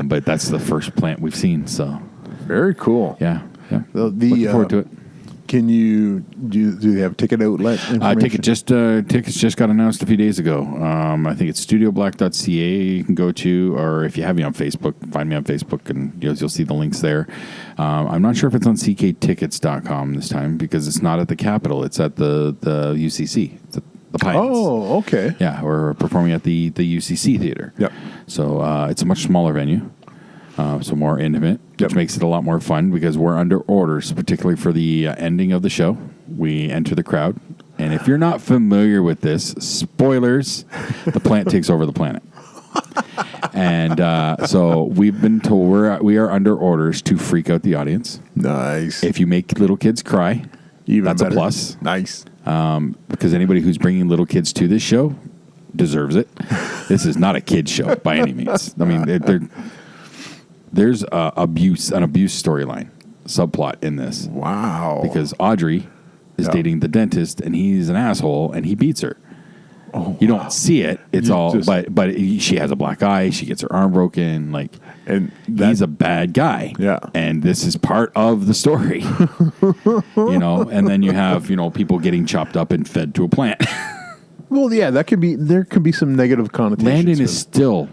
but that's the first plant we've seen. So very cool. Yeah. The Looking forward to it. Can you do they have ticket outlet information? Tickets just got announced a few days ago. I think it's studioblack.ca you can go to, or if you have me on Facebook, find me on Facebook and you'll see the links there. I'm not sure if it's on cktickets.com this time because it's not at the Capitol. It's at the UCC, the Pines. Oh, okay. Yeah, we're performing at the UCC Theater. Yep. So it's a much smaller venue. So more intimate, which makes it a lot more fun because we're under orders, particularly for the ending of the show. We enter the crowd. And if you're not familiar with this, spoilers, the plant takes over the planet. And so we've been told we are under orders to freak out the audience. Nice. If you make little kids cry, that's better. a plus. Nice. Because anybody who's bringing little kids to this show deserves it. This is not a kid's show by any means. I mean, there's an abuse storyline subplot in this. Wow. Because Audrey is dating the dentist, and he's an asshole, and he beats her. Oh, you don't see it. It's but she has a black eye. She gets her arm broken. And he's a bad guy. Yeah. And this is part of the story. And then you have people getting chopped up and fed to a plant. Well, yeah, there could be some negative connotations. Landon is still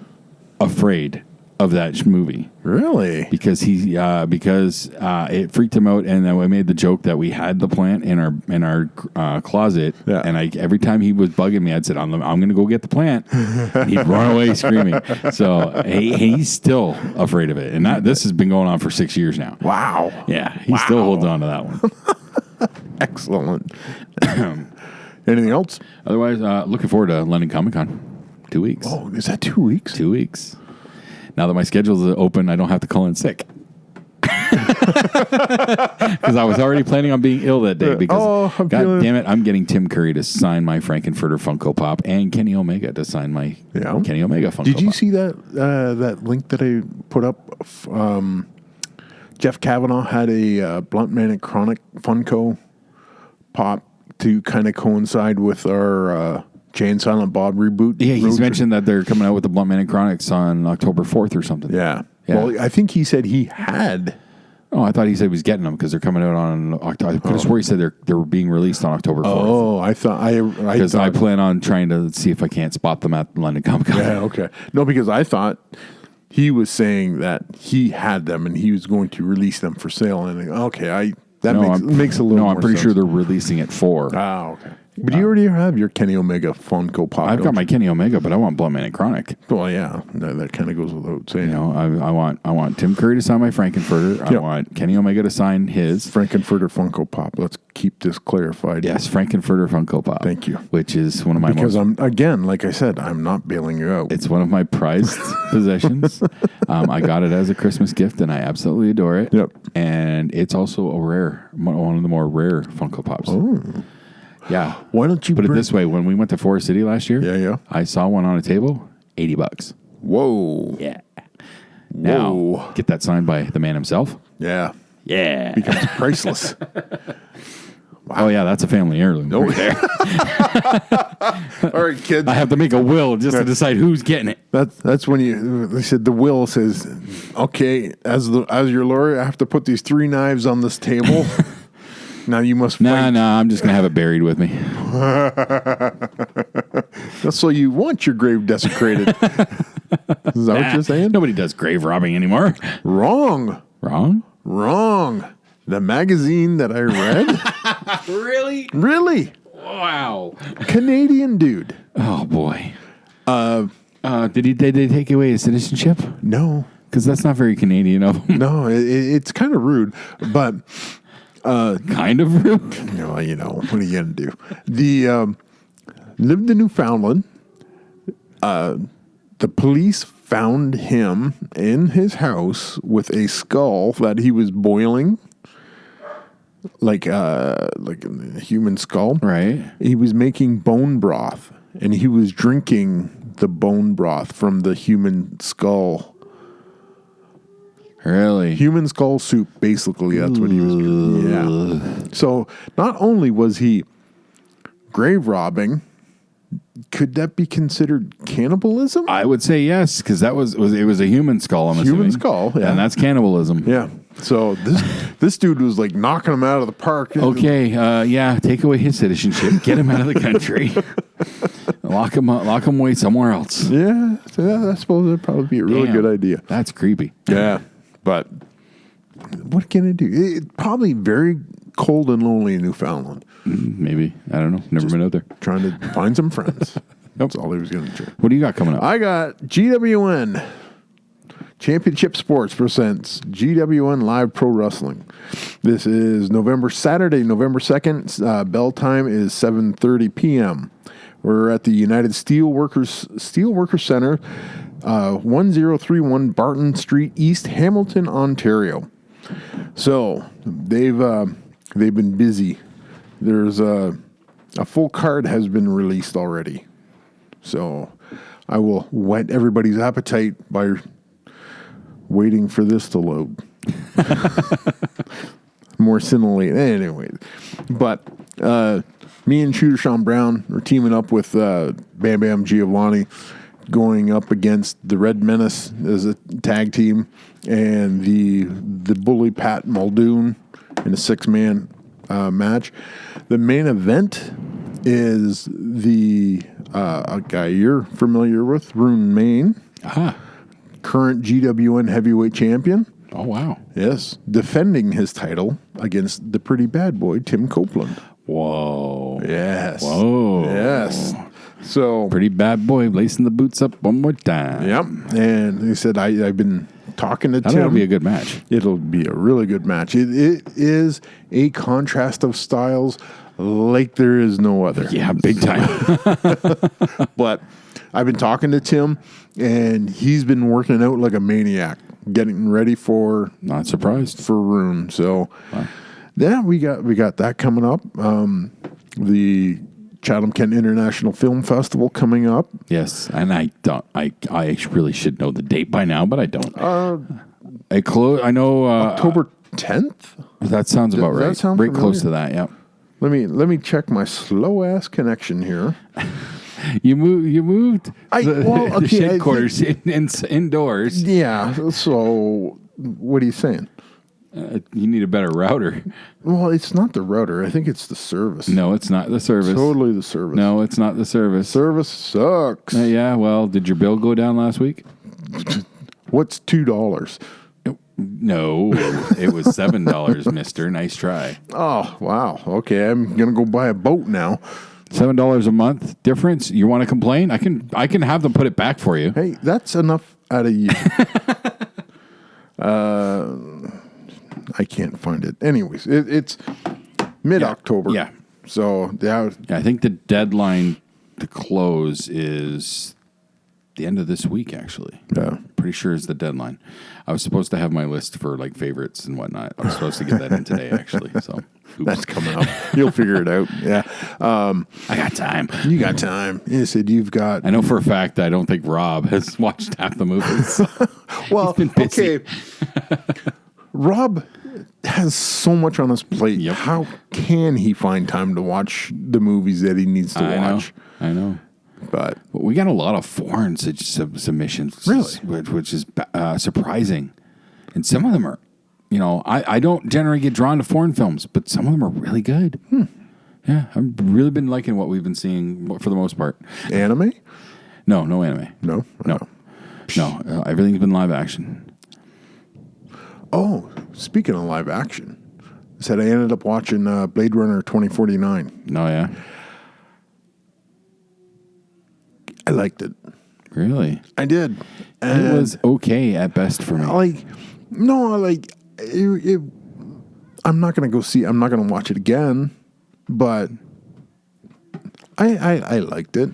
afraid of that movie. Really? Because it freaked him out, and then we made the joke that we had the plant in our closet, and every time he was bugging me, I'd said, I'm going to go get the plant, and he'd run away screaming. So he's still afraid of it, and this has been going on for 6 years now. Wow. Yeah, he still holds on to that one. Excellent. Anything else? Otherwise, looking forward to London Comic Con. 2 weeks. Oh, is that 2 weeks? 2 weeks. Now that my schedule's open, I don't have to call in sick. Because I was already planning on being ill that day. Because, God damn it, I'm getting Tim Curry to sign my Frankenfurter Funko Pop and Kenny Omega to sign my Kenny Omega Funko Pop. Did you see that link that I put up? Jeff Kavanaugh had a Blunt Man and Chronic Funko Pop to kind of coincide with our Jay and Silent Bob reboot. Yeah, he's mentioned that they're coming out with the Blunt Man and Chronics on October 4th or something. Yeah. Well, I think he said he had. Oh, I thought he said he was getting them because they're coming out on October. I could have swore he said they're being released on October 4th. Oh, I thought because I plan on trying to see if I can't spot them at London Comic Con. Yeah, okay. No, because I thought he was saying that he had them and he was going to release them for sale. And makes a little more sense. No, I'm pretty sure they're releasing it for. Oh, okay. But you already have your Kenny Omega Funko Pop. I've got my Kenny Omega, but I want Blunt Man and Chronic. Well, yeah, that kind of goes without saying. I want Tim Curry to sign my Frankenfurter. I want Kenny Omega to sign his Frankenfurter Funko Pop. Let's keep this clarified. Yes, Frankenfurter Funko Pop. Thank you. Which is one of my like I said, I'm not bailing you out. It's one of my prized possessions. I got it as a Christmas gift, and I absolutely adore it. Yep. And it's also one of the more rare Funko Pops. Oh. Yeah. Why don't you put it this way? When we went to Forest City last year, I saw one on a table, $80. Whoa. Yeah. Now, get that signed by the man himself. Yeah. Yeah. Becomes priceless. Wow. Oh, yeah, that's a family heirloom right there. All right, kids. I have to make a will just to decide who's getting it. That's when they said the will says, okay, as your lawyer, I have to put these 3 knives on this table. Now you must fight. No, I'm just going to have it buried with me. So you want your grave desecrated. Is that what you're saying? Nobody does grave robbing anymore. Wrong. The magazine that I read. Really? Really? Wow. Canadian dude. Oh, boy. Did they take away his citizenship? No. Because that's not very Canadian of him. No, it's kind of rude, but... kind of rude. What are you going to do? Lived in Newfoundland. The police found him in his house with a skull that he was boiling, like a human skull. Right. He was making bone broth, and he was drinking the bone broth from the human skull. Really? Human skull soup, basically. That's what he was drinking. Yeah. So not only was he grave robbing, could that be considered cannibalism? I would say yes, because it was a human skull. I'm Human assuming. skull, yeah. And that's cannibalism. Yeah. So this dude was like knocking him out of the park. Okay, yeah, take away his citizenship, get him out of the country, lock him away somewhere else. Yeah, I suppose that'd probably be a really good idea. That's creepy. Yeah, but what can it do? It's probably very cold and lonely in Newfoundland. Maybe. I don't know. Never been out there. Trying to find some friends. That's all he was going to do. What do you got coming up? I got GWN. Championship Sports presents GWN Live Pro Wrestling. This is Saturday, November 2nd. Bell time is 7:30 p.m. We're at the United Steelworkers Center, 1031 Barton Street East, Hamilton, Ontario. So they've been busy. There's a full card has been released already. So I will whet everybody's appetite by waiting for this to load. More scintillating. Anyway, but me and Shooter Sean Brown are teaming up with Bam Bam Giovanni, going up against the Red Menace as a tag team and the Bully Pat Muldoon in a 6-man match. The main event is a guy you're familiar with, Rune Main. Current GWN heavyweight champion. Oh, wow. Yes. Defending his title against the pretty bad boy, Tim Copeland. Whoa. Yes. Whoa. Yes. So. Pretty bad boy, lacing the boots up one more time. Yep. And he said, I've been talking to Tim. That'll be a good match. It'll be a really good match. It is a contrast of styles like there is no other. Yeah, big time. But I've been talking to Tim, and he's been working out like a maniac, getting ready for. Not surprised. For Rune. So, yeah, we got that coming up. The Chatham-Kent International Film Festival coming up. Yes, and I really should know the date by now, but I don't. I know October 10th. That sounds about right. That sound right familiar? close to that. Yep. Let me check my slow ass connection here. You moved the Shedquarters indoors. Yeah. So what are you saying? You need a better router. Well, it's not the router. I think it's the service. No, it's not the service. Totally the service. No, it's not the service. Service sucks. Yeah. Well, did your bill go down last week? What's $2? No, it was $7, mister. Nice try. Oh, wow. Okay, I'm going to go buy a boat now. $7 a month difference. You want to complain? I can have them put it back for you. Hey, that's enough out of you. I can't find it. Anyways, it's mid-October. Yeah. So, yeah. I think the deadline to close is the end of this week, actually. Yeah. Pretty sure is the deadline. I was supposed to have my list for like favorites and whatnot. I was supposed to get that in today, actually. So oops. That's coming up. You'll figure it out. Yeah. I got time. You got time. You said you've got. I know for a fact that I don't think Rob has watched half the movies. Well, He's been busy. okay. Rob has so much on his plate. Yep. How can he find time to watch the movies that he needs to watch? I know. But we got a lot of foreign submissions, really, which is surprising. And some of them are, I don't generally get drawn to foreign films, but some of them are really good. Yeah, I've really been liking what we've been seeing for the most part. Anime? No anime. No. Everything's been live action. Oh, speaking of live action, I said I ended up watching Blade Runner 2049. No, yeah. I liked it. Really? I did. It was okay at best for me. I'm not going to go see. I'm not going to watch it again, but I liked it.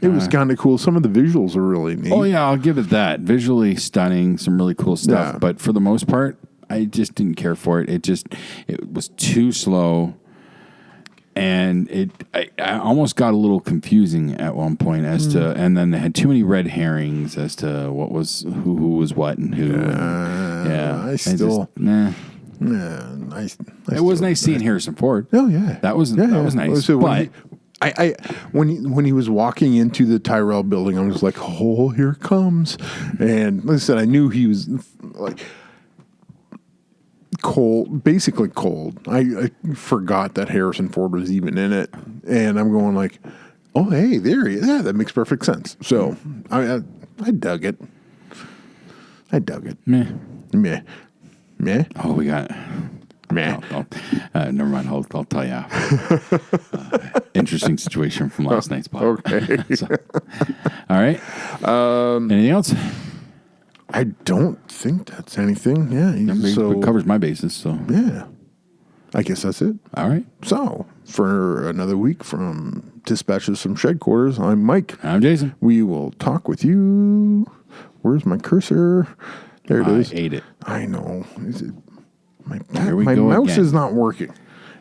It was kind of cool. Some of the visuals are really neat. Oh yeah, I'll give it that. Visually stunning, some really cool stuff. Yeah. But for the most part, I just didn't care for it. It was too slow. And I almost got a little confusing at one point as to, and then they had too many red herrings as to what was who was what and who. It was nice seeing Harrison Ford. Oh yeah, that was nice. So but when he was walking into the Tyrell building, I was like, oh, here it comes. And like I said, I knew he was like. cold, basically cold. I forgot that Harrison Ford was even in it, and I'm going like, oh hey, there he is. Yeah, that makes perfect sense. So I dug it. Meh. Meh. Oh, we got. Meh. Never mind. I'll tell you. Interesting situation from last night's pod. Okay. So, all right. Anything else? I don't think that's anything. Yeah. So It covers my bases. So yeah, I guess that's it. all right. So for another week from Dispatches from Shedquarters, I'm Mike. I'm Jason. We will talk with you. Where's my cursor? There it is. I ate it. I know. Here we My go mouse again. is not working.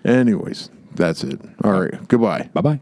Anyways, that's it. All right. Goodbye. Bye bye.